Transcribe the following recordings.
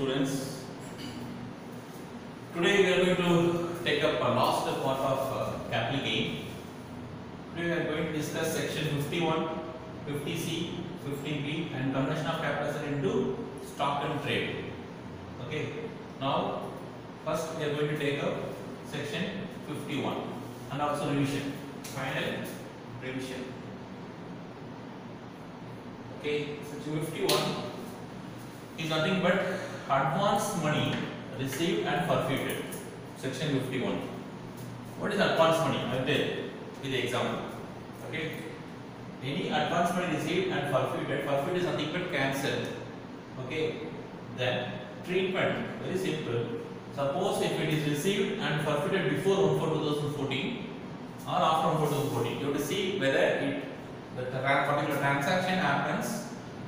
students. Today we are going to take up a last part of capital gain. Today we are going to discuss section 51, 50C, 15B and conversion of capital asset into stock and trade. Okay. Now first we are going to take up section 51 and also revision. Final revision. Okay, section 51 is nothing but advance money received and forfeited. Section 51. What is advance money? I will tell with the example. Okay. Any advance money received and forfeited. Forfeit is nothing but cancelled. Okay. Then treatment, very simple. Suppose if it is received and forfeited before 1/4/2014 or after 1/4/2014, you have to see whether the particular transaction happens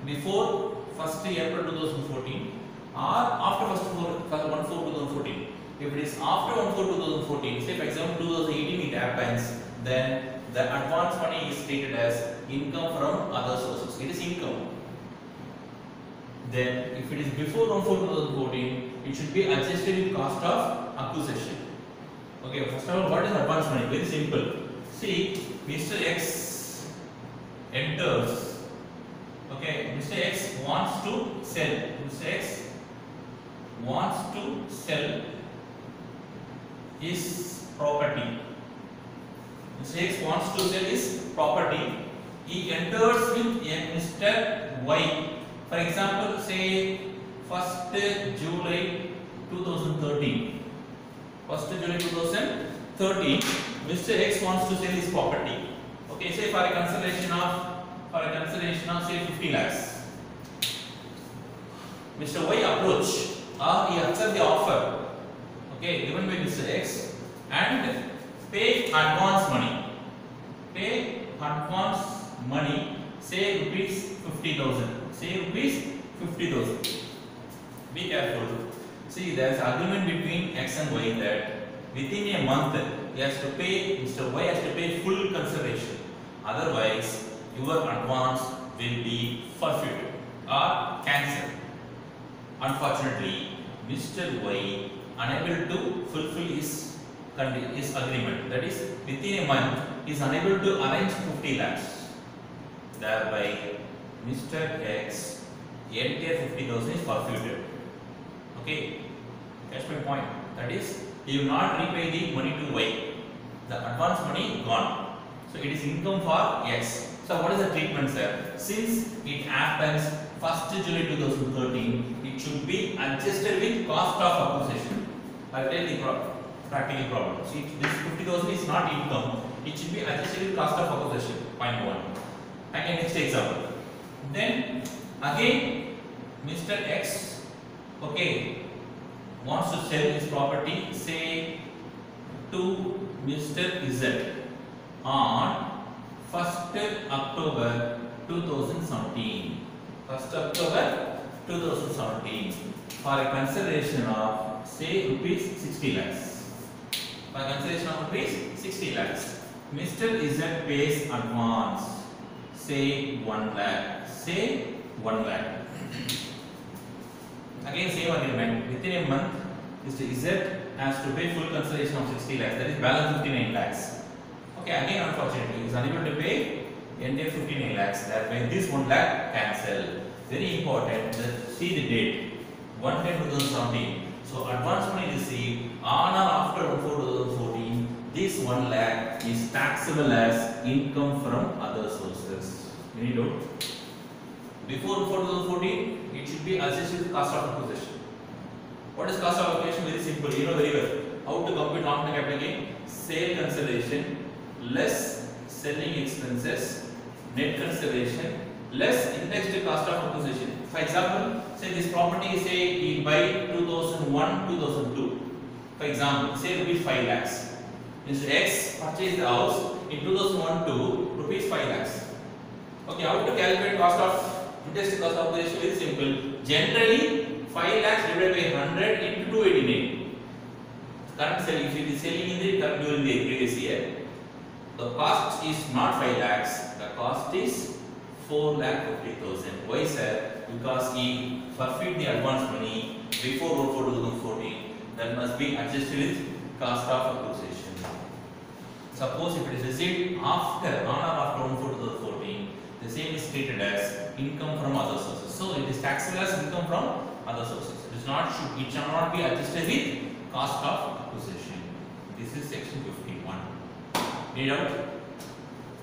before 1st April 2014 or after 1/4/2014. If it is after 1/4/2014, say for example 2018 it happens, then the advance money is treated as income from other sources. It is income. Then if it is before 1/4/2014, it should be adjusted with cost of acquisition. Okay, first of all, what is advance money? Very simple. See, Mr. X enters. Okay, Mr. X wants to sell. Mr. X wants to sell his property. Mr. X wants to sell his property. He enters with a Mr. Y. For example, say 1st July 2013. 1st July 2013, Mr. X wants to sell his property. Okay, say for a consideration of say 50 lakhs. Mr. Y approach or he accept the offer, okay, given by Mr. X and pay advance money. Pay advance money, say rupees 50,000. Say rupees 50,000. Be careful. See, there is agreement between X and Y that within a month he has to pay, Mr. Y has to pay full consideration. Otherwise, your advance will be forfeited or cancelled. Unfortunately, Mr. Y unable to fulfill his agreement. That is, within a month, he is unable to arrange 50 lakhs. Thereby, Mr. X entire 50,000 is forfeited. Okay, catch my point. That is, he will not repay the money to Y. The advance money gone. So it is income for X. So what is the treatment, sir? Since it happens 1st July 2013, it should be adjusted with cost of acquisition. I will tell the practical problem. See, this 50,000 is not income. It should be adjusted with cost of acquisition. Point 1. And next example. Then again, Mr. X, okay, wants to sell his property, say to Mr. Z on 1st October 2017. 1st October 2017 for a consideration of say rupees 60 lakhs. For a consideration of rupees 60 lakhs. Mr. Z pays advance, say 1 lakh. Say 1 lakh. Again same agreement. Within a month, Mr. Z has to pay full consideration of 60 lakhs. That is balance 59 lakhs. Okay, again unfortunately he is unable to pay entire 59 lakhs. That means this 1 lakh cancel. Very important. See the date. 1/10/2017. So advance money received on or after 1/4/2014. This 1 lakh is taxable as income from other sources. Any doubt? Before 1/4/2014, it should be adjusted with cost of acquisition. What is cost of acquisition? Very simple. You know very well. How to compute long-term capital gain? Sale consideration less selling expenses, net consideration less indexed cost of acquisition. For example, say this property, say he buy 2001-2002. For example, say rupees 5 lakhs. Mr. X purchased the house in 2001 rupees 5 lakhs. Okay, how to calculate cost of indexed cost of acquisition? Very simple. Generally, 5 lakhs divided by 100 into 289. Current selling, if it is selling in the current during the previous year, the cost is not 5 lakhs. The cost is 4,50,000. Why, sir? because he forfeit the advance money before roll for 2014, that must be adjusted with cost of acquisition. Suppose if it is received after on or after roll for 2014, the same is treated as income from other sources. So it is taxable as income from other sources. It shall not be adjusted with cost of acquisition. This is section 51. Read out.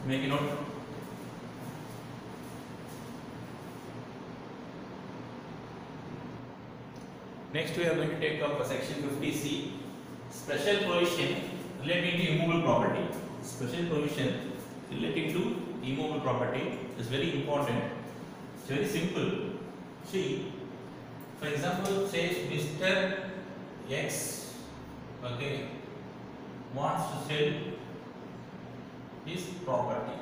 Make a note. Next we are going to take up section 50C, special provision relating to immovable property. Special provision relating to immovable property is very important. It's very simple. See, for example, say Mr. X, okay, wants to sell his property.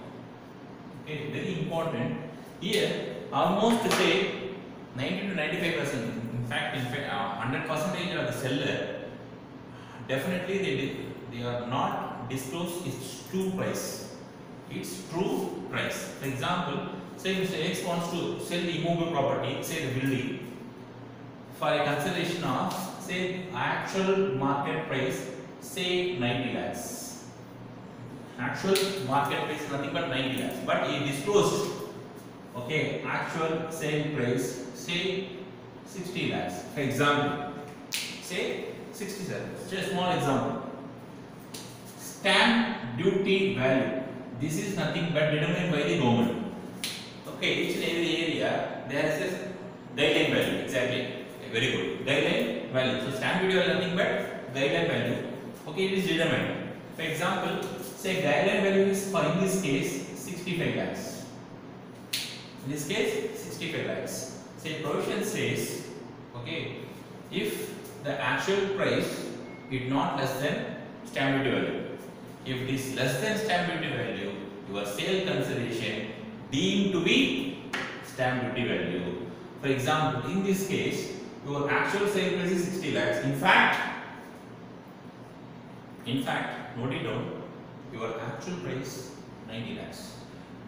Okay, very important. Here, almost say 90 to 95%. In fact, 100% of the seller definitely they are not disclose its true price. Its true price. For example, say Mr. X wants to sell the immovable property, say the building, for a consideration of say actual market price, say 90 lakhs. Actual market price is nothing but 90 lakhs, but he disclosed, okay, actual sale price, say 60 lakhs. For example, say 67. Just a small example. Stamp duty value. This is nothing but determined by the government. Okay, each and every area there is a guideline value. Exactly. Very good. Guideline value. So stamp duty value nothing but guideline value. Okay, it is determined. For example, say guideline value is for in this case 65 lakhs. In this case 65 lakhs. Say provision says, okay, if the actual price is not less than stamp duty value. If it is less than stamp duty value, your sale consideration deemed to be stamp duty value. For example, in this case, your actual sale price is 60 lakhs. In fact, note it down, your actual price 90 lakhs.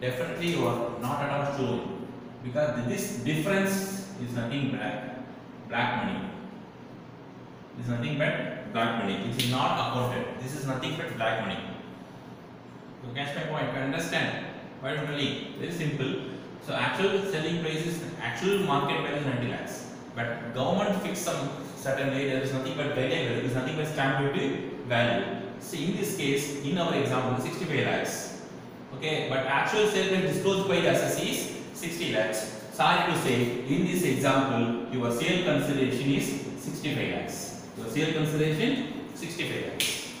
Definitely you are not at all sure, because this difference is nothing but black money. This is nothing but black money, which is not accounted. This is nothing but black money. You catch my point? You understand? Quite really very simple. So actual selling price is actual market value is 90 lakhs, but government fixed some certain way. There is nothing but guideline value. There is nothing but stamp duty value. See, in this case, in our example, 65 lakhs. Okay, but actual sale price disclosed by the assessee is 60 lakhs. Sorry to say, in this example, your sale consideration is 65 lakhs. Your sale consideration 65 lakhs.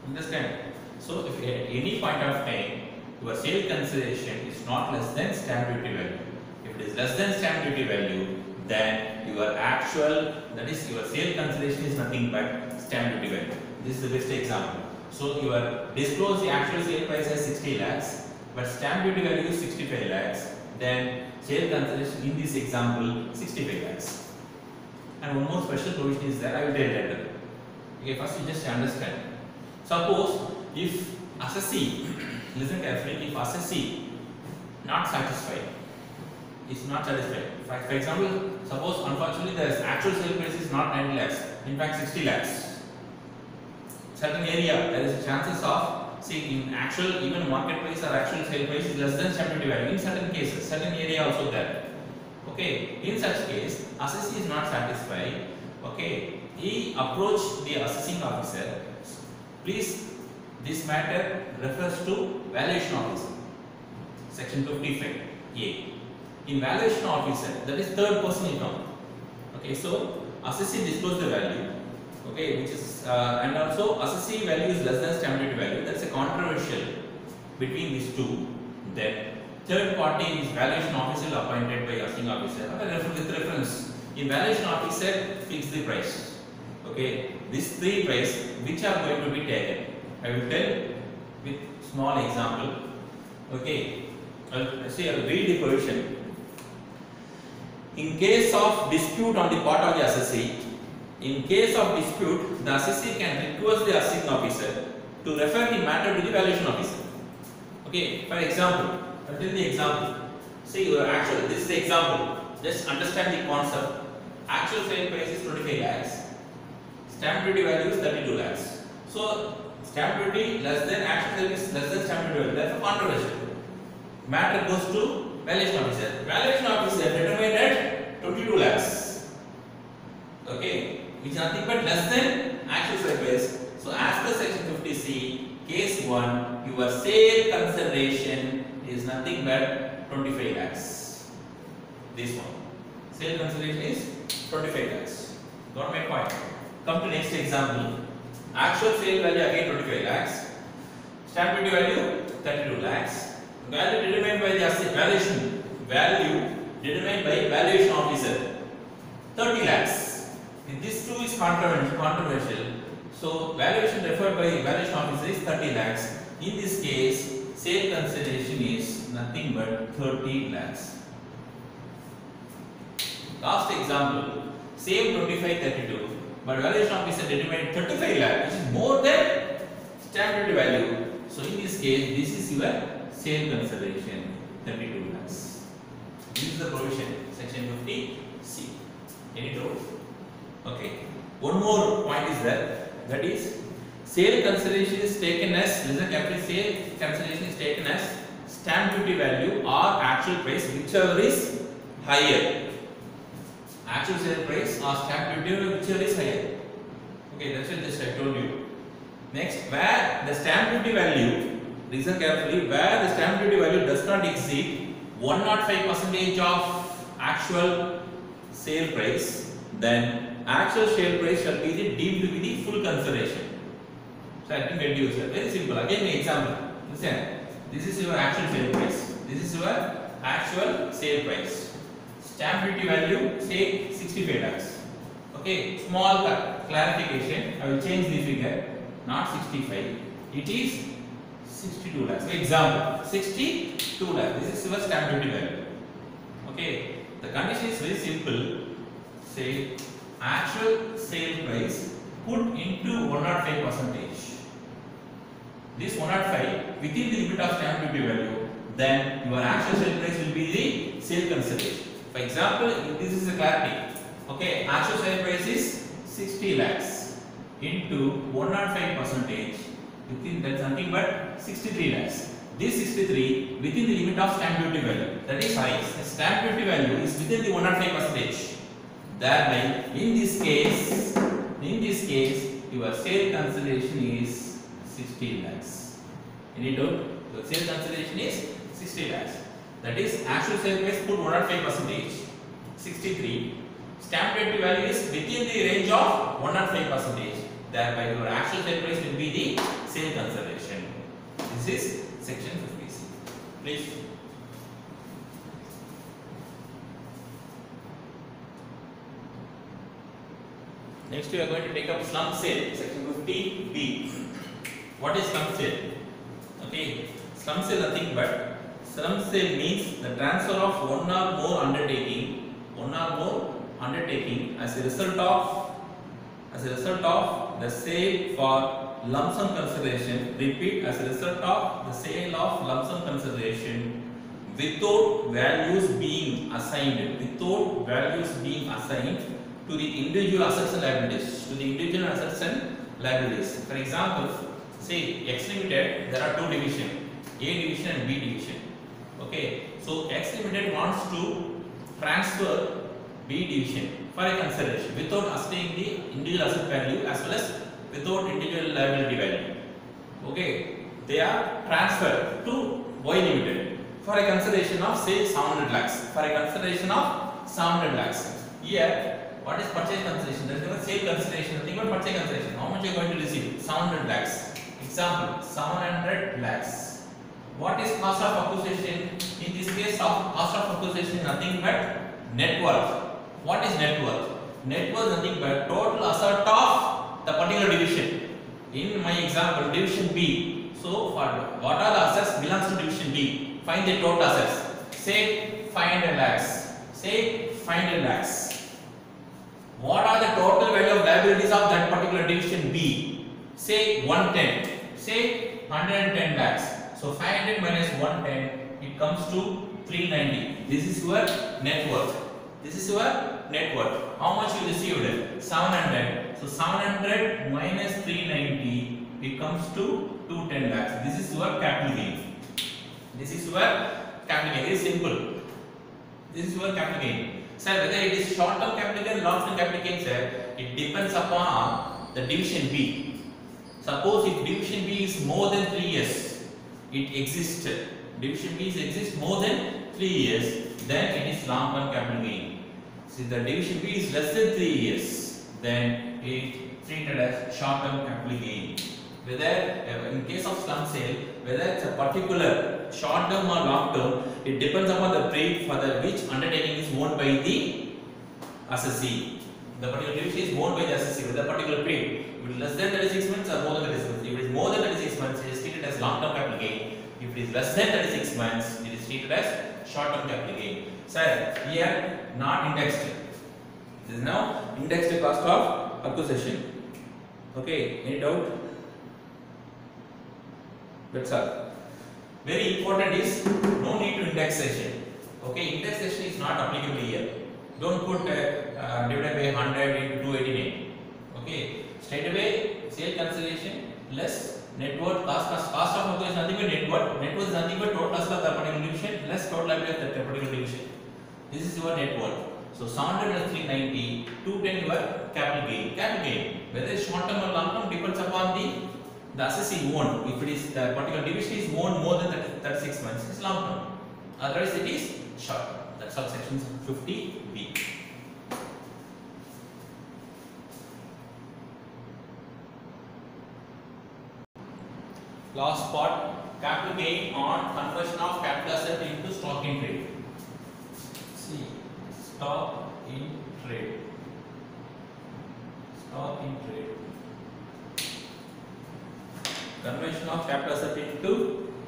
Understand? So, if at any point of time your sale consideration is not less than stamp duty value, if it is less than stamp duty value, then your actual, that is your sale consideration is nothing but stamp duty value. This is the best example. So, you are disclose the actual sale price as 60 lakhs, but stamp duty value is 65 lakhs. Then sale consideration in this example 65 lakhs. And one more special provision is there. I will tell later. Okay, first you just understand. Suppose if assessee, listen carefully, if assessee not satisfied, is not satisfied. For example, suppose unfortunately the actual sale price is not 90 lakhs, in fact 60 lakhs. Certain area there is chances of, see, in actual even market price or actual sale price is less than stamp duty value in certain cases, certain area also there. Okay, in such case, assessee is not satisfied. Okay, he approached the assessing officer. Please, this matter refers to valuation officer. Section 55A. In valuation officer, that is third person you come. Okay, so assessee disclose the value. Okay, which is and also assessee value is less than stamp duty value. That's a controversial between these two. Then third party is valuation officer appointed by assessing officer. With reference, in valuation officer fix the price. Okay, these three price which are going to be taken. I will tell with small example. Okay, I'll read the provision. In case of dispute on the part of the assessee, in case of dispute, the assessee can request the assessing officer to refer the matter to the valuation officer. Okay, for example, I'll tell the example. See, actually, this is the example. just understand the concept. Actual sale price is 25 lakhs. Stamp duty value is 32 lakhs. So stamp duty less than actual sale is less than stamp duty value. Therefore controversial. Matter goes to valuation officer. Valuation officer determined at 22 lakhs. Okay, which is nothing but less than actual sale price. So as per section 50C, case 1, your sale consideration is nothing but 25 lakhs. This one. Sale consideration is 25 lakhs. Got my point? Come to next example. Actual sale value again 25 lakhs. Stamp duty value 32 lakhs. Value determined by the valuation. Value determined by valuation officer 30 lakhs. This too is controversial. So valuation referred by valuation officer is 30 lakhs. In this case, sale consideration is nothing but 30 lakhs. Last example, same 25-32, but valuation officer determined 35 lakhs, which is more than stamp duty value. So in this case, this is your sale consideration 32 lakhs. This is the provision, section 50C. Any doubt? Okay. One more point is there, that is sale consideration is taken as, listen carefully, sale consideration is taken as stamp duty value or actual price, whichever is higher. Actual sale price or stamp duty, whichever is higher. Okay, that's what just I told you. Next, where the stamp duty value, listen carefully, where the stamp duty value does not exceed 105% of actual sale price, then actual sale price shall be deemed to be the full consideration. So I think reduce it. Very simple. Again, an example. Listen, this is your actual sale price. This is your actual sale price. Stamp duty value say 65 lakhs. Okay, small clarification. I will change the figure. Not 65. It is 62 lakhs. For example, 62 lakhs. This is your stamp duty value. Okay, the condition is very simple. Say actual sale price put into 105%. This 105 within the limit of stamp duty value, then your actual sale price will be the sale consideration. For example, this is a clarity. Okay, actual sale price is 60 lakhs into 105% within, that's nothing but 63 lakhs. This 63 within the limit of stamp duty value, that is high. The stamp duty value is within the 105%. Thereby, in this case, your sale consideration is 60 lakhs. Any doubt? Your sale consideration is 60 lakhs. That is actual sale price put 105%, 63. Stamp duty value is within the range of 105%. Thereby, your actual sale price will be the sale consideration. This is section 50C. Please. Next, we are going to take up slump sale, section 50B. What is slump sale? Okay, slump sale nothing but slump sale means the transfer of one or more undertaking as a result of the sale for lump sum consideration. Repeat, as a result of the sale of lump sum consideration without values being assigned to the individual assets and liabilities. For example, say X Limited, there are two divisions, A division and B division. Okay, so X Limited wants to transfer B division for a consideration without assigning the individual asset value as well as without individual liability value. Okay, they are transferred to Y Limited for a consideration of say 700 lakhs. Here, what is purchase consideration? There is no sale consideration, nothing but purchase consideration. How much you are going to receive? 700 lakhs. Example, 700 lakhs. What is cost of acquisition? In this case, cost of acquisition is nothing but net worth. What is net worth? Net worth is nothing but total asset of the particular division. In my example, division B. So, what are the assets belongs to division B? Find the total assets. Say 500 lakhs. Say 500 lakhs. What are the total value of liabilities of that particular division B? Say 110. Say 110 lakhs. So 500 minus 110, it comes to 390. This is your net worth. This is your net worth. How much you received? 700. So 700 minus 390, it comes to 210 lakhs. This is your capital gain. This is your capital gain. It is simple. This is your capital gain. Sir, whether it is short term capital gain, long term capital gain, sir, it depends upon the division B. Suppose if division B is more than 3 years, it exists. Division B exists more than 3 years, then it is long term capital gain. Since the division B is less than 3 years, then it treated as short term capital gain. Whether in case of slum sale, whether it's a particular short term or long term, it depends upon the trade for the which undertaking is owned by the assessee. The particular division is owned by the assessee with a particular trade. If it is less than 36 months or more than 36 months, if it is more than 36 months, it is treated as long term capital gain. If it is less than 36 months, it is treated as short term capital gain. Sir, here not indexed. This is now indexed cost of acquisition. Okay, any doubt? That's all. Very important is no need to indexation. Okay, indexation is not applicable here. Don't put divided by 100 into 289. Okay, straight away sale consideration less net worth cost of acquisition is nothing but net worth. Net worth is nothing but total cost of the particular division less total liability of that particular division. This is your net worth. So 700 plus 390, 210 your capital gain. Capital gain, whether it's short term or long term, depends upon the assessee owned. If it is the particular division is owned more than 36 months, it's long term. Otherwise, it is short term. That's all section 50B. Last part, capital gain on conversion of capital asset into stock in trade. See, stock in trade. Stock in trade. Conversion of capital asset into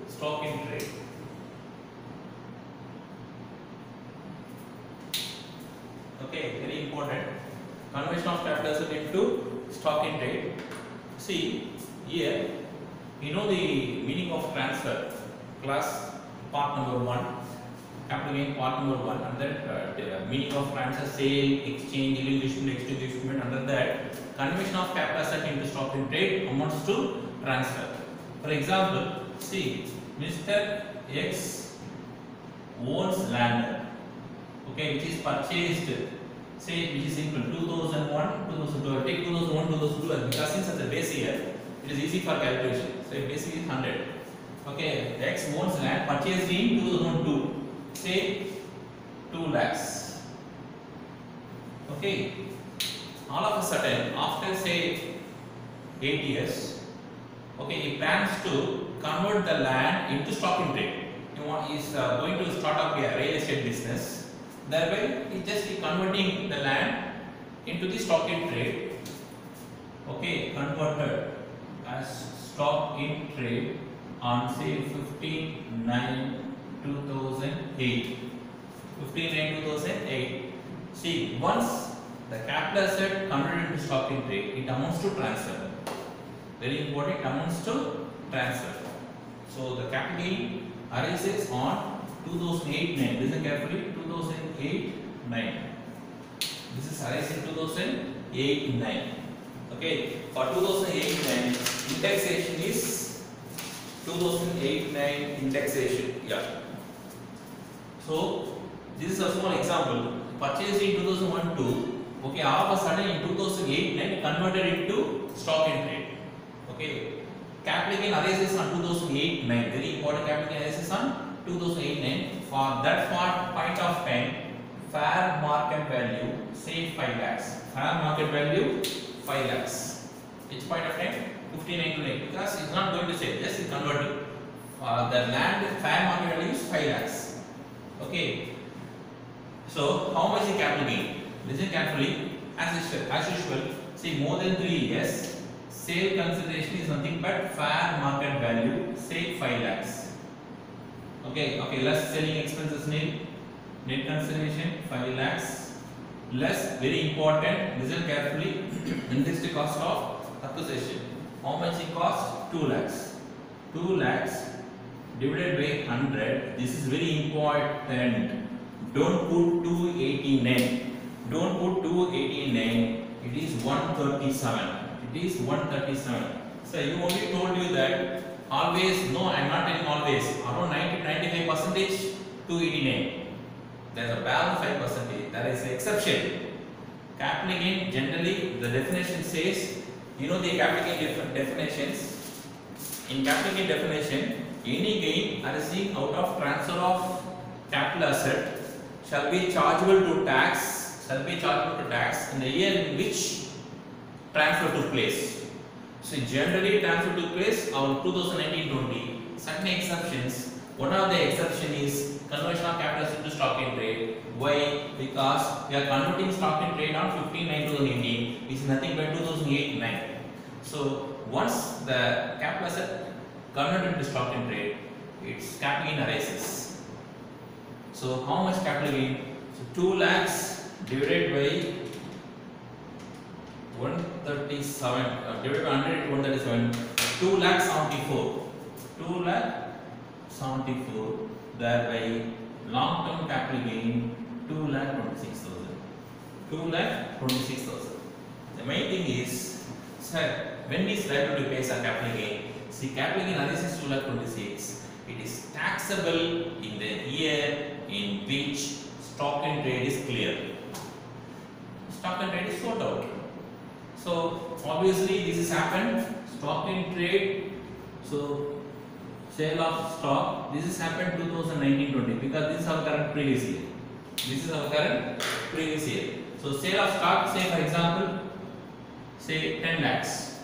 stock in trade. Okay, very important. Conversion of capital asset into stock in trade. See, here, you know the meaning of transfer. Class part number 1. Capital gain part number 1. And then the meaning of transfer, sale, exchange, relinquishment, extinguishment. Under that, conversion of capital asset into stock in trade amounts to transfer. For example, see, Mr. X owns land, okay, which is purchased, say, which is simple, 2001, 2002. Take 2001, 2002 because since it's a base year, it is easy for calculation. So base is 100. Okay, X owns land purchased in 2002, say 2 lakhs. Okay, all of a sudden, after say 8 years, okay, he plans to convert the land into stock in trade. He is going to start up a real estate business. Thereby, he just converting the land into the stock in trade. Okay, converted as stock in trade on say 15/9/2008. 15/9/2008. See, once the capital asset converted into stock in trade, it amounts to transfer. Very important, amounts to transfer. So the capital gain arises on 2008-9. Listen carefully, 2008-9. This is arising 2008-9. Okay, for 2008-9, indexation is 2008-9 indexation. Yeah. So this is a small example. Purchased in 2001-2. Okay, all of a sudden in 2008-9 converted into stock in trade. Okay, capital gain arises on 2008-9. Very important, capital gain arises on 2008-9. For that point of time, fair market value say 5 lakhs. Fair market value 5 lakhs. Which point of time? 15/9/9. Because it's not going to say, just it's converting. The land fair market value is 5 lakhs. Okay. So how much is capital gain? Listen carefully. As usual, say more than 3 years. Sale consideration is nothing but fair market value, say 5 lakhs. Okay, less selling expenses nil. Net consideration 5 lakhs. Less, very important, listen carefully, indexed cost of acquisition. How much it cost? 2 lakhs. 2 lakhs divided by 100. This is very important. Don't put 289. Don't put 289. It is 137. It is 137. So you only told you that always. No, I am not telling always. Around 90-95% 289. There is a balance 5%. That is the exception. Capital gain generally the definition says, you know the capital gain definitions. In capital gain definition, any gain arising out of transfer of capital asset shall be chargeable to tax. Shall be chargeable to tax in the year in which transfer took place. So generally transfer took place on 2019-20. Certain exceptions. One of the exception is conversion of capital asset to stock in trade. Why? Because we are converting stock in trade on 15/9/2018, which is nothing but 2008-9. So once the capital asset converted into stock in trade, its capital gain arises. So how much capital gain? So 2 lakhs divided by 137 divided by 100 into 137, 2 lakh 74. 2 lakh 74. Thereby long term capital gain 2,26,000. 2,26,000. The main thing is, sir, when is liable to pay some capital gain? See, capital gain arises 2,26,000. It is taxable in the year in which stock in trade is clear. Stock in trade is sold out. So obviously this has happened. Stock in trade. So sale of stock. This has happened 2019-20 because this is our current previous year. This is our current previous year. So sale of stock, say for example, say 10 lakhs.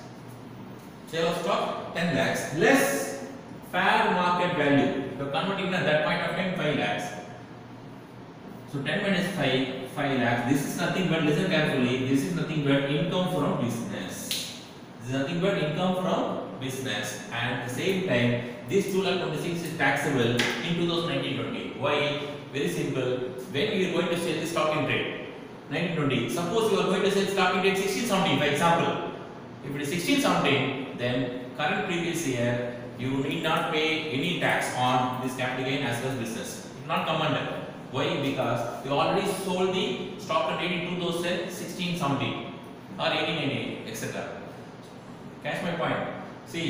Sale of stock 10 lakhs less fair market value. You are converting at that point of time 5 lakhs. So 10 minus 5 lakhs. This is nothing but, listen carefully, this is nothing but income from business. This is nothing but income from business, and at the same time this 2,26,000 is taxable in 2019-20. Why? Very simple. When you are going to sell the stock in trade 19-20, suppose you are going to sell stock in trade 16-17 for example. If it is 16-17, then current previous year you need not pay any tax on this capital gain as well as business. It will not come under. Why? Because you already sold the stock in trade in 2016-17 or 18-19, etc. Catch my point. See,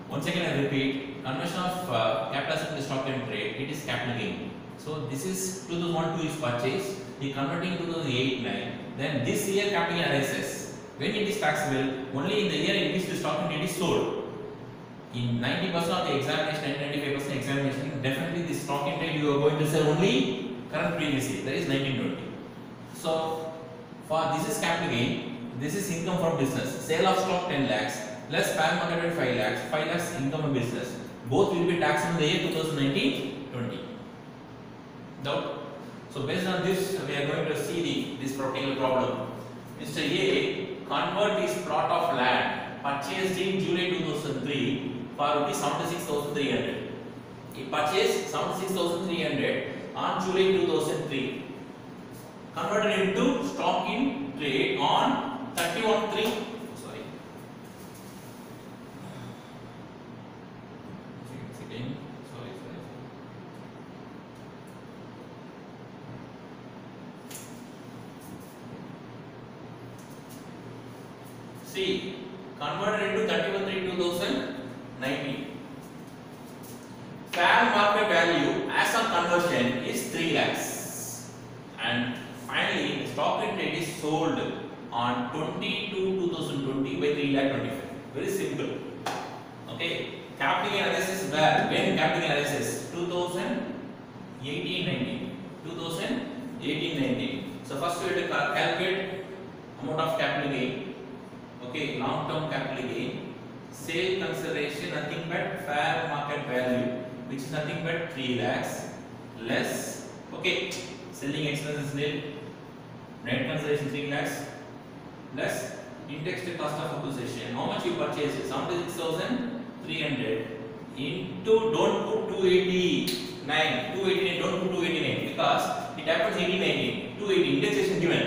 once again I repeat, conversion of capital asset into stock in trade, it is capital gain. So this is 2001-2 is purchased, the converting 2008-9, then this year capital gain arises. When it is taxable, only in the year in which the stock in trade is sold. In 90% of the examination, 95% examination, definitely the stock in trade you are going to sell only current previous year, that is 19-20. So for this is capital gain, this is income from business. Sale of stock 10 lakhs, less fair market value 5 lakhs, 5 lakhs income from business. Both will be taxed in the year 2019-20. Doubt? So based on this, we are going to see this particular problem. Mr. A convert his plot of land purchased in July 2003 for rupees 76,300. He purchased 76,300 on July 2003. Converted into stock in trade on 31/3. See, converted into 31/3/2019. Fair market value as of conversion is 3 lakhs. And finally, the stock in trade is sold on 20/2/2020 by 3,25,000. Very simple. Okay. Capital gain arises where? When capital gain arises? 2018-19. 2018-19. So first we have to calculate amount of capital gain. Okay, long term capital gain, sale consideration nothing but fair market value, which is nothing but 3 lakhs less, okay, selling expenses nil, net consideration 3 lakhs less indexed cost of acquisition. How much you purchased? 76,300 into, don't put 289, don't put 289 because it happens 18-19, 280 indexation given.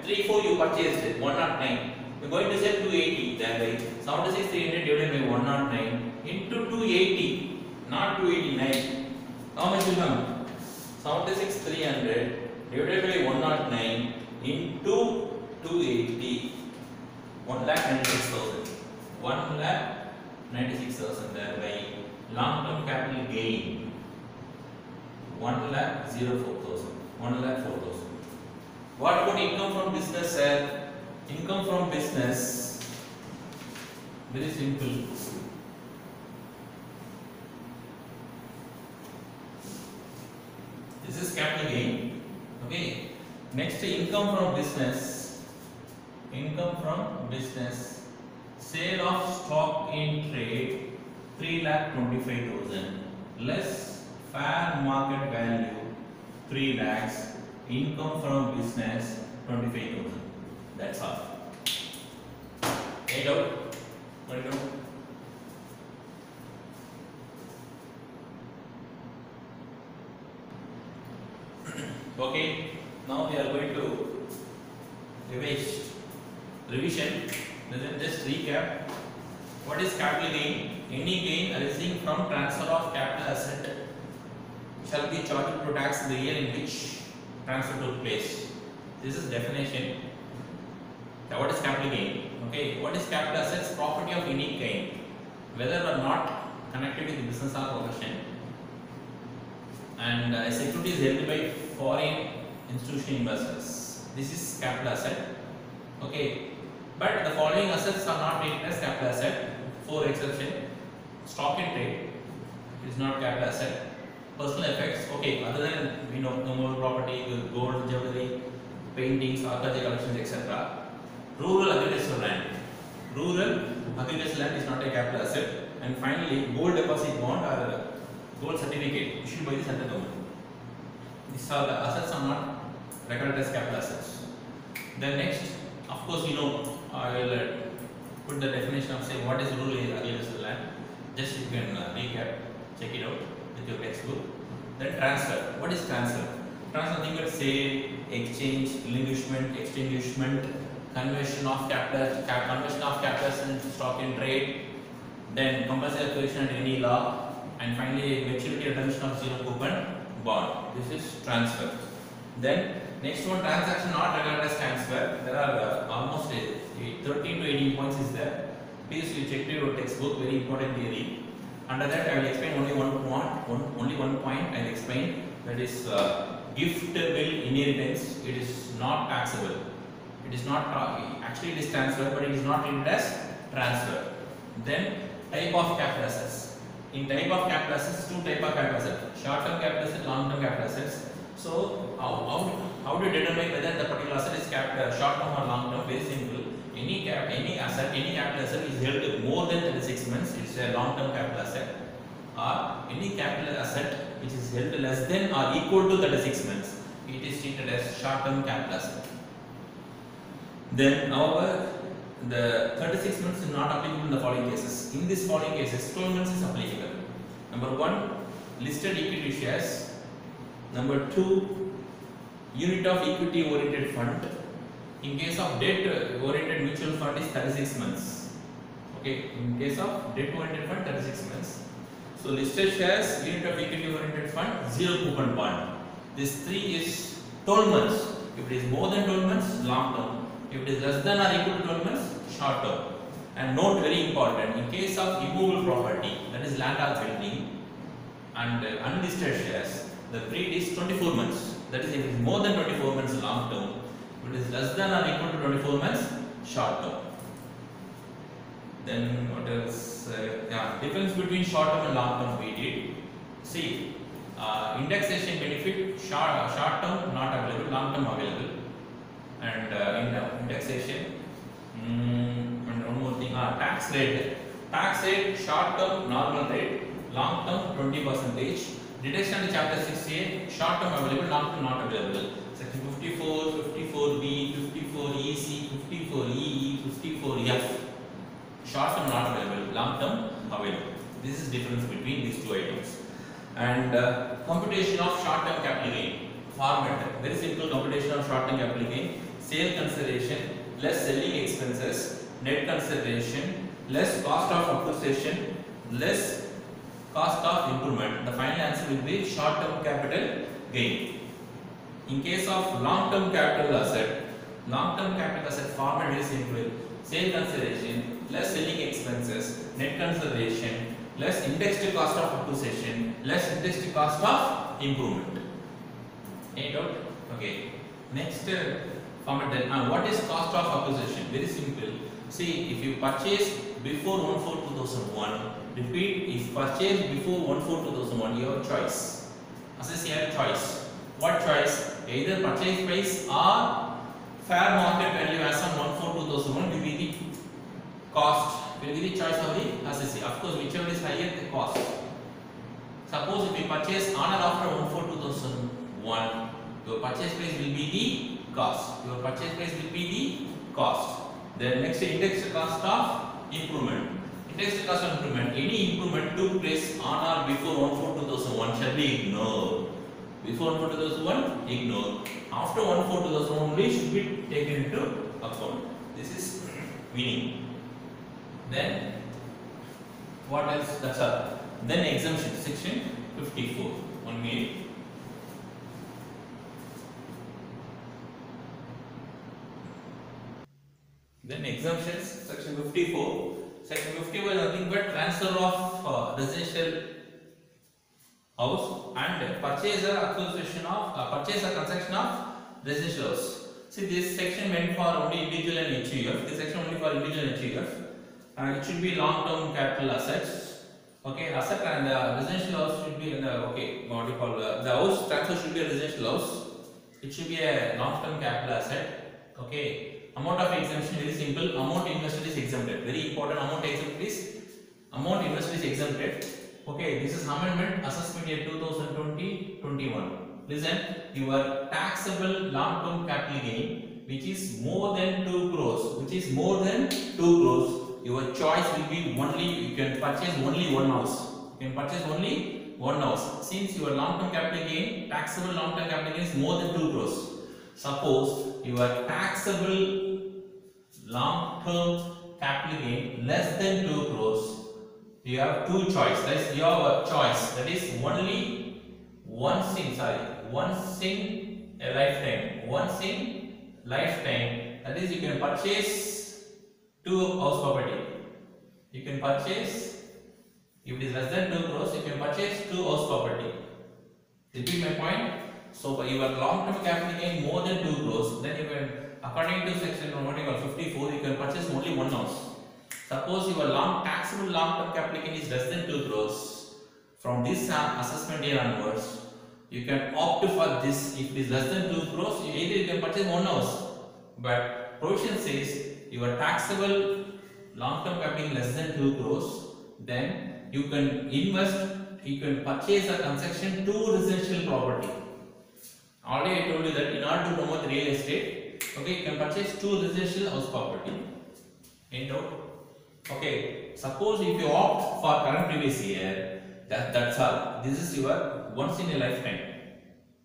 3,400 you purchased it, 109. We are going to sell 280. Thereby 76,300 divided by 109 into 280, not 289. How much will come? 76,300 divided by 109 into 280, 1,96,000. 1,96,000 there by long-term capital gain 1,04,000. 1,04,000. What about income from business, sir? Income from business, very simple. This is capital gain. Okay. Next, income from business. Income from business. Sale of stock in trade 3,25,000 less fair market value 3 lakhs. Income from business 25,000. That's all. 8 out. 22. Okay, now we are going to revision. Then just recap. What is capital gain? Any gain arising from transfer of capital asset shall be charged to tax in the year in which transfer took place. This is definition. Now, what is capital gain? Okay, what is capital assets? Property of any kind, whether or not connected with the business or profession, and securities held by foreign institutional investors. This is capital asset. Okay, but the following assets are not treated as capital asset. For exception, stock in trade is not capital asset. Personal effects, okay, other than no property, gold, jewelry, paintings, archaeological collections, etc. Rural agricultural land. Rural agricultural land is not a capital asset. And finally, gold deposit bond or gold certificate issued by the central government. These are the assets are not recorded as capital assets. Then next, of course, I will put the definition of say what is rural agricultural land. Just you can recap, check it out with your textbook. Then transfer. What is transfer? Transfer nothing but sale, exchange, relinquishment, extinguishment, conversion of capital and stock in trade. Then compulsory acquisition under any law. And finally, maturity redemption of zero coupon bond. This is transfer. Then next one, transaction not regarded as transfer. There are almost 13 to 18 points is there. Please you check your textbook. Very important theory. Under that, I will explain only one point. I will explain, that is gift will inheritance. It is not taxable. It is not actually it is transfer, but it is not treated as transfer. Then type of capital assets. In type of capital assets, two type of capital assets: short-term capital assets, long-term capital assets. So how do you determine whether the particular asset is short-term or long-term? Very simple. Any capital asset is held more than 36 months. It is a long-term capital asset. Or any capital asset which is held less than or equal to 36 months, it is treated as short-term capital asset. Then, however, the 36 months is not applicable in the following cases. In these following cases, 12 months is applicable. Number 1, listed equity shares. Number 2, unit of equity oriented fund. In case of debt oriented mutual fund is 36 months. Okay, in case of debt oriented fund, 36 months. So listed shares, unit of equity oriented fund, zero coupon bond. This 3 is 12 months. If it is more than 12 months, long term. If it is less than or equal to 12 months, short term. And note, very important, in case of immovable property, that is land or building, and unlisted shares, the period is 24 months. That is, if it is more than 24 months, long term. If it is less than or equal to 24 months, short term. Then what else? Difference between short term and long term we did. See, indexation benefit, short term not available, long term available. And indexation, and one more thing, tax rate. Tax rate, short term normal rate, long term 20%. Deduction under chapter 68, short term available, long term not available. Section 54, 54B, 54EC, 54EE, 54F. Short term not available, long term available. This is difference between these two items. And computation of short term capital gain. Format, very simple computation of short term capital gain. Sale consideration less selling expenses, net consideration less cost of acquisition less cost of improvement. The final answer will be short-term capital gain. In case of long-term capital asset format is simple. Sale consideration less selling expenses, net consideration less indexed cost of acquisition less indexed cost of improvement. Any doubt? Okay. Next format then. What is cost of acquisition? Very simple. See, if you purchase before 1/4/2001, repeat, if purchase before 1/4/2001, you have choice. Assess your choice. What choice? Either purchase price or fair market value as on 1/4/2001 will be the cost. Will be the choice of the assessee. Of course, whichever is higher, the cost. Suppose if you purchase on or after 1/4/2001, your purchase price will be the cost. Your purchase price will be the cost. Then next, indexed cost of improvement. Indexed cost of improvement. Any improvement took place on or before 1/4/2001 shall be ignored. Before 1/4/2001, ignore. After 1/4/2001 only should be taken into account. This is winning. Then what else? That's all. Then exemption, section 54. 1 minute. Then exemptions, section 54. Section 54 is nothing but transfer of residential house and purchaser acquisition of purchaser construction of residential house. See, this section meant for only individual and HUF. This section only for individual and HUF. It should be long-term capital assets. Okay, asset and residential house should be in the what do you call the house transfer should be a residential house. It should be a long-term capital asset. Okay. Amount of exemption very simple. Amount invested is exempted. Very important. Amount invested is exempted. Okay, this is amendment assessment year 2020-21. Listen, your taxable long-term capital gain, which is more than 2 crores, your choice will be only you can purchase only one house. Since your long-term capital gain, taxable long-term capital gain is more than 2 crores. Suppose your taxable long-term capital gain less than 2 crores, you have two choice. That is your choice. That is only once in a lifetime. Once in lifetime. That is, you can purchase 2 house property. You can purchase, if it is less than 2 crores, you can purchase 2 house property. Repeat my point. So, your long-term capital gain more than 2 crores, then you can, according to section 54, you can purchase only one house. Suppose your taxable long-term capital gain is less than 2 crores, from this assessment year onwards, you can opt for this. If it is less than 2 crores, either you can purchase one house. But provision says your taxable long-term capital gain less than 2 crores, then you can invest, you can purchase a construction 2 residential property. Already I told you that in order to promote real estate, okay, you can purchase 2 residential house property. Any doubt? Okay, suppose if you opt for current previous year, that's all. This is your once in a lifetime.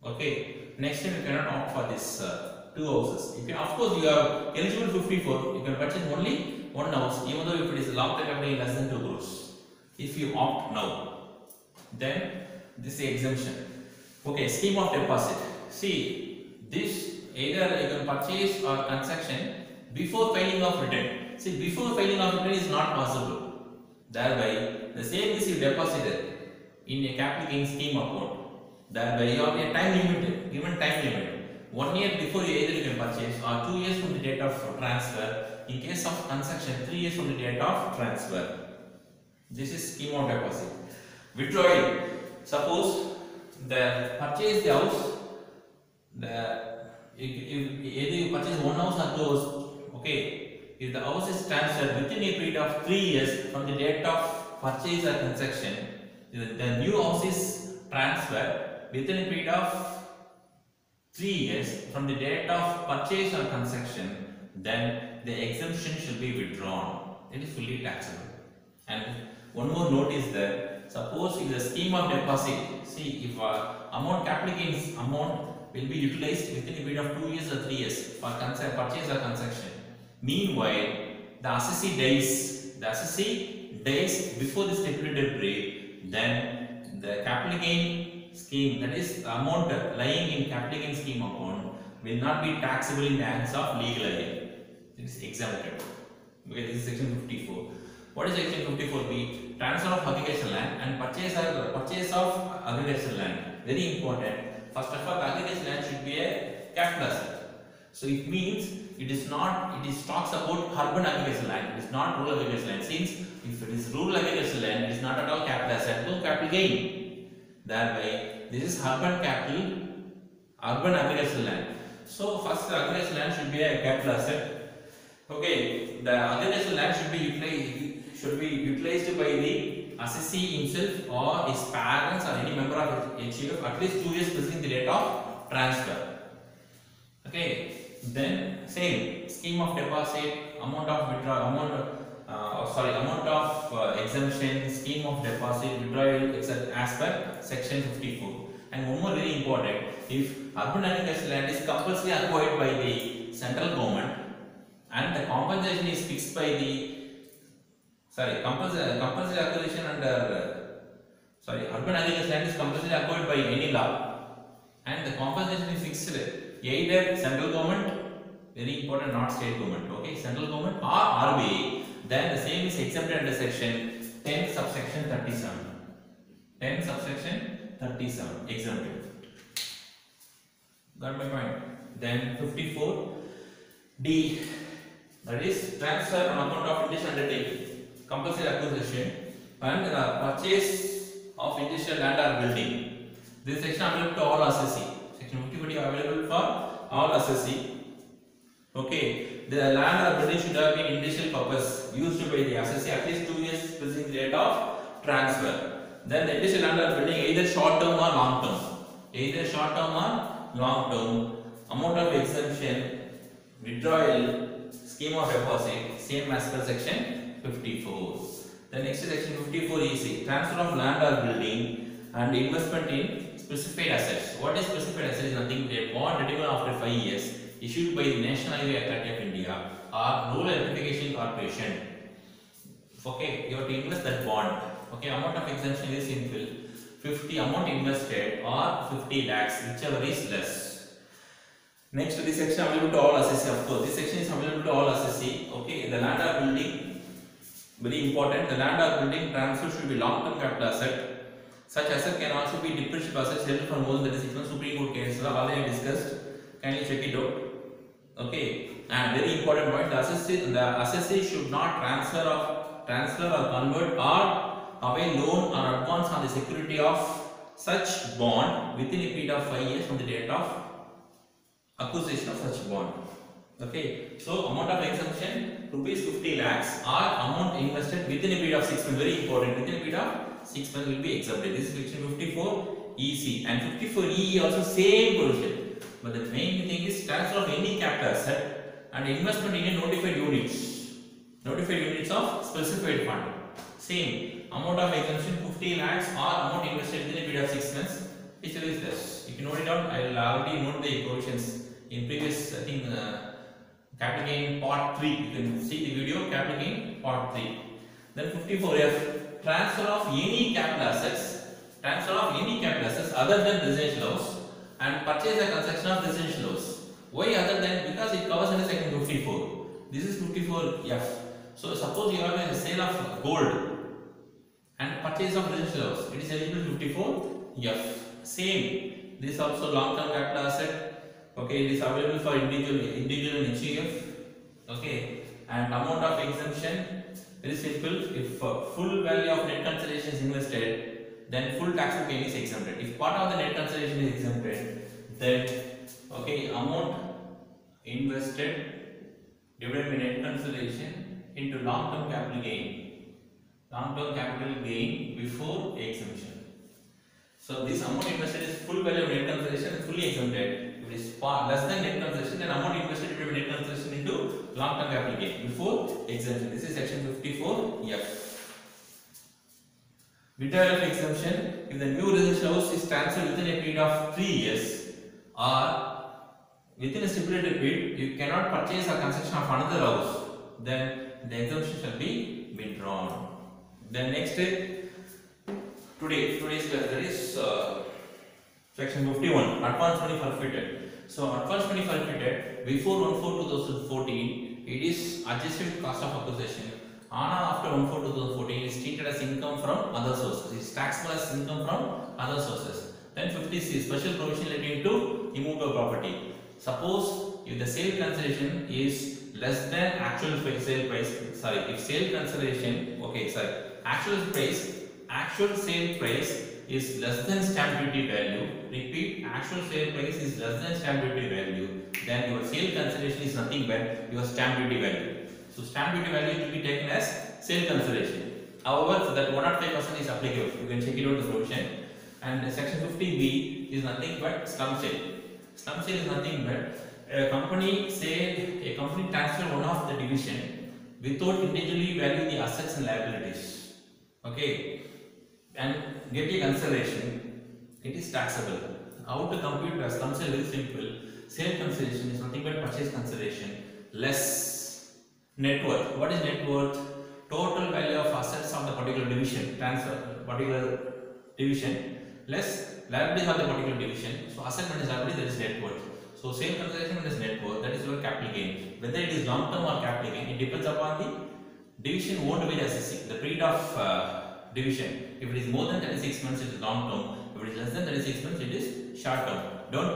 Okay, next time you cannot opt for this 2 houses. You can, of course, you are eligible 54. You can purchase only one house, even though if it is long-term capital less than 2 crores. If you opt now, then this is exemption. Okay, scheme of deposit. See, this either you can purchase or transaction before filing of return. See, before filing of return is not possible. Thereby, the same is you deposited in a capital gain scheme account. Thereby, you have a time limit, given time limit. 1 year before either you can purchase or 2 years from the date of transfer. In case of transaction, 3 years from the date of transfer. This is scheme of deposit. Withdrawal. Suppose the purchase the house. Either you purchase one house or 2 houses. Okay. If the house is transferred within a period of 3 years from the date of purchase or transaction, the new house is transferred within a period of 3 years from the date of purchase or transaction, then the exemption should be withdrawn. It is fully taxable. And one more note is that suppose in the scheme of deposit, see if capital gains amount will be utilized within a period of 2 years or 3 years for purchase or transaction. Meanwhile, the assessee dies before the stipulated period, then the capital gain scheme, that is the amount lying in capital gain scheme account, will not be taxable in the hands of legal alien. It is exempted. Okay, this is section 54. What is section 54b? Transfer of agricultural land and purchase of agricultural land. Very important. First of all, the agricultural land should be a capital asset. So it means it is talks about urban agricultural land. It is not rural agricultural land. Since if it is rural agricultural land, it is not at all capital asset, no capital gain. Thereby, this is urban agricultural land. So first, the agricultural land should be a capital asset. Okay, the agricultural land should be utilized by the assessee himself or his parents or any member of HUF at least 2 years preceding the date of transfer. Okay, then same scheme of deposit, amount of exemption, scheme of deposit, withdrawal, etc. as per section 54. And one more very important, if urban agricultural land is compulsory acquired by the central government and the compensation is fixed by the compulsory acquisition under urban agricultural land is compulsory acquired by any law and the compensation is fixed either central government, very important, not state government, okay, central government or RBI, then the same is exempted under section 10 subsection 37. 10 subsection 37 exempted. Got my point? Then 54D, that is transfer on account of industrial undertaking, compulsory acquisition and purchase of industrial land or building. This section available to all assessee. Section 54 available for all assessee. Okay, the land or building should have been industrial purpose used by the assessee at least 2 years preceding the date of transfer. Then the industrial land or building either short term or long term. Either short term or long term. Amount of exemption, withdrawal, scheme of deposit, same as per section 54. The next section 54 is transfer of land or building and investment in specified assets. What is specified assets? Nothing. A bond redeemable after 5 years issued by the National Highway Authority of India or Rural Electrification Corporation. Okay, you have to invest that bond. Okay, amount of exemption is simple. 50 amount invested or 50 lakhs, whichever is less. Next, this section available to all assessee. Of course, this section is available to all assessee. Okay, the land or building, very important. The land or building transfer should be long-term capital asset. Such asset can also be depreciable assets held for more than 36 months. Supreme Court cases are already discussed. Kindly check it out. Okay, and very important point: the assessee should not transfer or convert or away loan or advance on the security of such bond within a period of 5 years from the date of acquisition of such bond. Okay, so amount of exemption rupees 50 lakhs or amount invested within a period of 6 months. Very important, within a period of 6 months will be exempted. This is section 54 EC and 54 EE also same provision. But the main thing is transfer of any capital asset and investment in a notified units of specified fund. Same amount of exemption 50 lakhs or amount invested within a period of 6 months. Which is this? You can note it down. I will already note the provisions in previous, I think, capital gain part 3. You can see the video capital gain part 3. Then 54F, transfer of any capital assets other than residential house and purchase and construction of residential house. Why other than? Because it covers under section 54. This is 54F. So suppose you have a sale of gold and purchase of residential house, it is eligible 54F. Same. This also long-term capital asset. Okay, it is available for individual and HUF. Okay, and amount of exemption, very simple. If full value of net consideration is invested, then full taxable gain is exempted. If part of the net consideration is exempted, then okay, amount invested divided by net consideration into long-term capital gain. Long-term capital gain before exemption. So this amount invested is full value of net consideration is fully exempted. If it is less than net consideration, then amount invested divided by net consideration into long-term capital gain before exemption. This is section 54F. Withdrawal of exemption: if the new residential house is transferred within a period of 3 years or within a stipulated period, you cannot purchase or construction of another house, then the exemption shall be withdrawn. Then next, 20 today's class, that is section 51, advance money forfeited. So advance money forfeited before 1/4/2014, it is adjusted with cost of acquisition. After 1/4/2014, it is treated as income from other sources. It is taxable as income from other sources. Then 50C, special provision relating to immovable property. Suppose if the sale consideration is less than actual sale price, if sale consideration, actual sale price is less than stamp duty value, repeat, actual sale price is less than stamp duty value, then your sale consideration is nothing but your stamp duty value. So stamp duty value will be taken as sale consideration. However, that 105% is applicable. You can check it out the provision. And section 50B is nothing but slump sale. Slump sale is nothing but a company transfer one of the division without individually valuing the assets and liabilities. Okay, and get a consideration. It is taxable. How to compute the slump sale? Very simple. Sale consideration is nothing but purchase consideration less net worth. What is net worth? Total value of assets of the particular division, less liabilities of the particular division. So asset minus liability, that is net worth. So sale consideration minus net worth, that is your capital gain. Whether it is long term or capital gain, it depends upon the division owned by the assessee, the period of division. If it is more than 36 months, it is long term. If it is less than 36 months, it is short term. Don't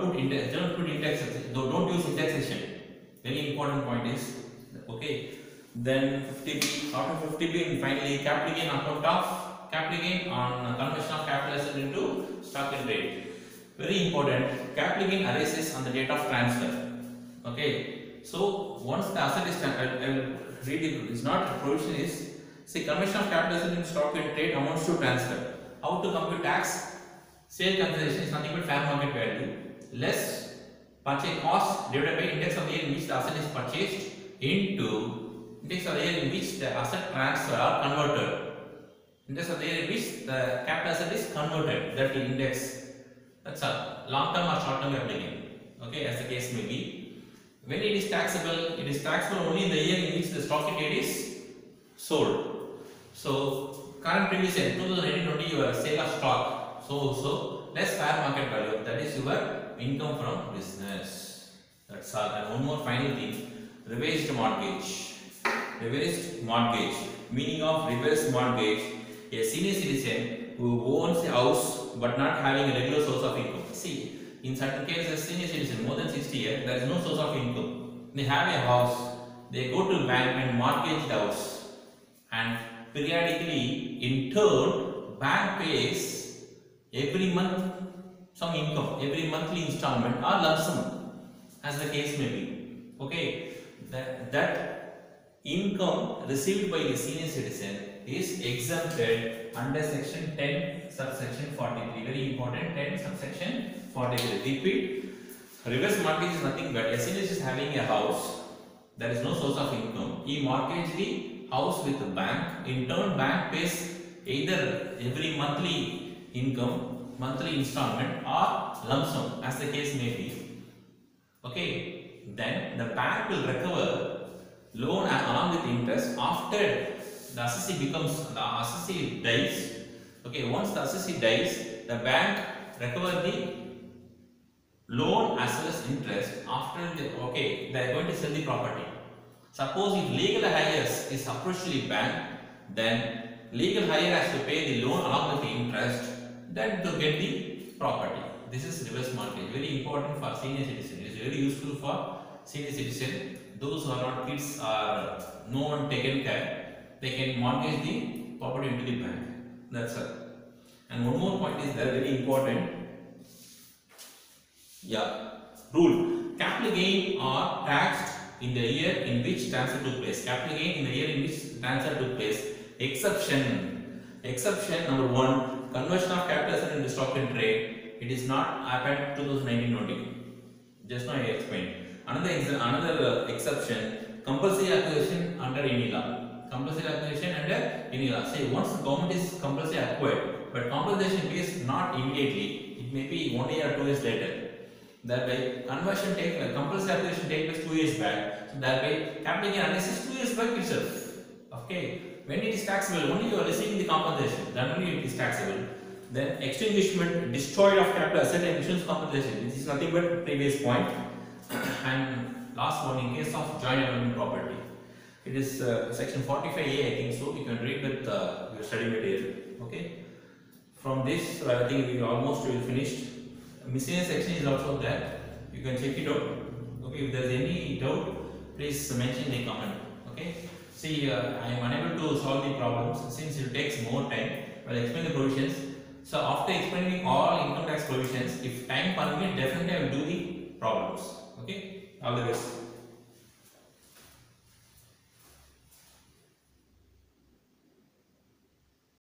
use indexation. Very important point is, okay. Then 50B, after 50B, and finally capital gain account of capital gain on conversion of capital asset into stock in trade. Very important. Capital gain arises on the date of transfer. Okay. So once the asset is transferred, I will read it. It's not a provision. Is say conversion of capital asset into stock in trade amounts to transfer. How to compute tax? Sale consideration is nothing but fair market value less purchase cost divided by index of the year in which the asset is purchased into index of the year in which the asset transfer or converted. Index of the year in which the capital asset is converted. That index. That's all. Long term or short term applicable. Okay, as the case may be. When it is taxable only in the year in which the stock in trade is sold. So current previous year 2019-20, your sale of stock. So less fair market value. That is your income from business. That's all. And one more final thing. Reversed mortgage. Reversed mortgage. Meaning of reverse mortgage. A senior citizen who owns a house but not having a regular source of income. See, in certain cases, senior citizen more than 60 years, there is no source of income. They have a house, they go to bank and mortgage the house, and periodically, in turn, bank pays every month some income, every monthly installment or lump sum, as the case may be. Okay, that income received by the senior citizen is exempted under section 10 subsection 43. Very important, 10 subsection 43. Repeat, reverse mortgage is nothing but a senior is having a house, there is no source of income, he mortgaged the house with the bank. In turn, bank pays either every monthly income, monthly installment or lump sum, as the case may be. Okay, then the bank will recover loan along with interest after the assessee dies. Okay, once the assessee dies, the bank recover the loan as well as interest after they are going to sell the property. Suppose if legal hires is approached to the bank, then legal hire has to pay the loan along with the interest, then to get the property. This is reverse mortgage. Very important for senior citizen. It is very useful for senior citizen. Those who are not kids or no one taken care, they can mortgage the property into the bank. That's it. And one more point is there, very important. Yeah. Rule. Capital gain are taxed in the year in which transfer took place. Capital gain in the year in which transfer took place. Exception. Exception number 1. Conversion of capital asset into stock in trade. It is not happened 2019-20. Just now I explained. Another exception. Compulsory acquisition under any law. Compulsory acquisition under any law. Say once the government is compulsory acquired, but compensation pays not immediately. It may be 1 year or 2 years later. Thereby compulsory acquisition take place 2 years back. So thereby capital gain analysis 2 years back itself. Okay. When it is taxable, only you are receiving the compensation. Then only it is taxable. Then extinguishment, destroyed of capital asset and insurance compensation, which is nothing but previous point. And last one, in case of joint abandonment property, it is section 45A, I think so. You can read with your study material. Okay. From this, I think we almost will finished. Miscellaneous section is also there. You can check it out. Okay. If there is any doubt, please mention in the comment. Okay. See, I am unable to solve the problems since it takes more time. I will explain the provisions. So after explaining all income tax provisions, if time permits, definitely I will do the problems. Okay. All the best.